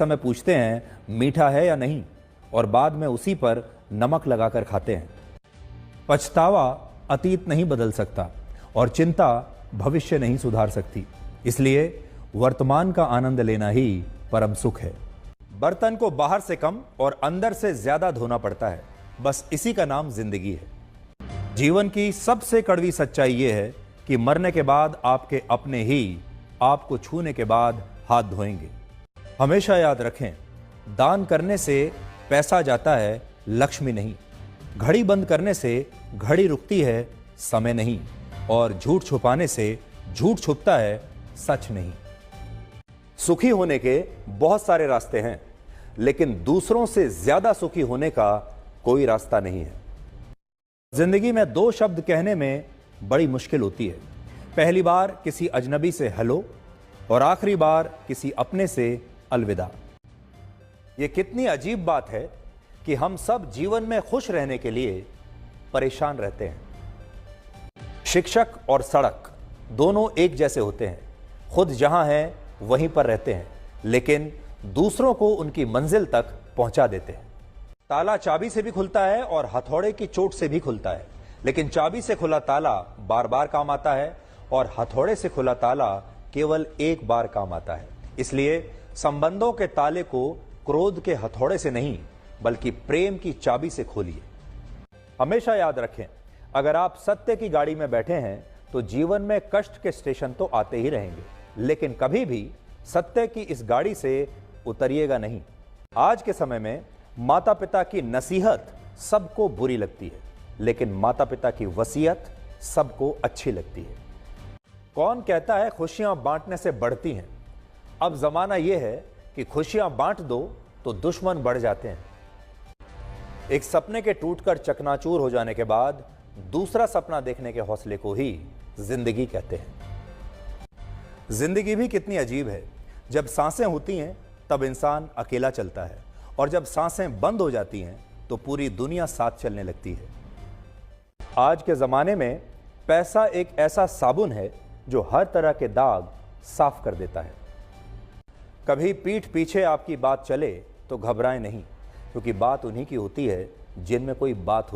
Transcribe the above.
समय पूछते हैं मीठा है या नहीं और बाद में उसी पर नमक लगाकर खाते हैं। पछतावा अतीत नहीं बदल सकता और चिंता भविष्य नहीं सुधार सकती। इसलिए वर्तमान का आनंद लेना ही परम सुख है। बर्तन को बाहर से कम और अंदर से ज्यादा धोना पड़ता है, बस इसी का नाम जिंदगी है। जीवन की सबसे कड़वी सच्चाई यह है कि मरने के बाद आपके अपने ही आपको छूने के बाद हाथ धोएंगे। हमेशा याद रखें, दान करने से पैसा जाता है, लक्ष्मी नहीं। घड़ी बंद करने से घड़ी रुकती है, समय नहीं। और झूठ छुपाने से झूठ छुपता है, सच नहीं। सुखी होने के बहुत सारे रास्ते हैं, लेकिन दूसरों से ज्यादा सुखी होने का कोई रास्ता नहीं है। जिंदगी में दो शब्द कहने में बड़ी मुश्किल होती है। पहली बार किसी अजनबी से हेलो और आखिरी बार किसी अपने से अलविदा। यह कितनी अजीब बात है कि हम सब जीवन में खुश रहने के लिए परेशान रहते हैं। शिक्षक और सड़क दोनों एक जैसे होते हैं, खुद जहां हैं वहीं पर रहते हैं, लेकिन दूसरों को उनकी मंजिल तक पहुंचा देते हैं। ताला चाबी से भी खुलता है और हथौड़े की चोट से भी खुलता है, लेकिन चाबी से खुला ताला बार बार काम आता है और हथौड़े से खुला ताला केवल एक बार काम आता है। इसलिए संबंधों के ताले को क्रोध के हथौड़े से नहीं, बल्कि प्रेम की चाबी से खोलिए। हमेशा याद रखें, अगर आप सत्य की गाड़ी में बैठे हैं तो जीवन में कष्ट के स्टेशन तो आते ही रहेंगे, लेकिन कभी भी सत्य की इस गाड़ी से उतरिएगा नहीं। आज के समय में माता पिता की नसीहत सबको बुरी लगती है, लेकिन माता पिता की वसीयत सबको अच्छी लगती है। कौन कहता है खुशियां बांटने से बढ़ती हैं? अब जमाना यह है कि खुशियां बांट दो तो दुश्मन बढ़ जाते हैं। एक सपने के टूटकर चकनाचूर हो जाने के बाद दूसरा सपना देखने के हौसले को ही जिंदगी कहते हैं। जिंदगी भी कितनी अजीब है। जब सांसें होती हैं तब इंसान अकेला चलता है, और जब सांसें बंद हो जाती हैं तो पूरी दुनिया साथ चलने लगती है। आज के जमाने में पैसा एक ऐसा साबुन है जो हर तरह के दाग साफ कर देता है। कभी पीठ पीछे आपकी बात चले तो घबराएं नहीं, क्योंकि बात उन्हीं की होती है जिनमें कोई बात होती है।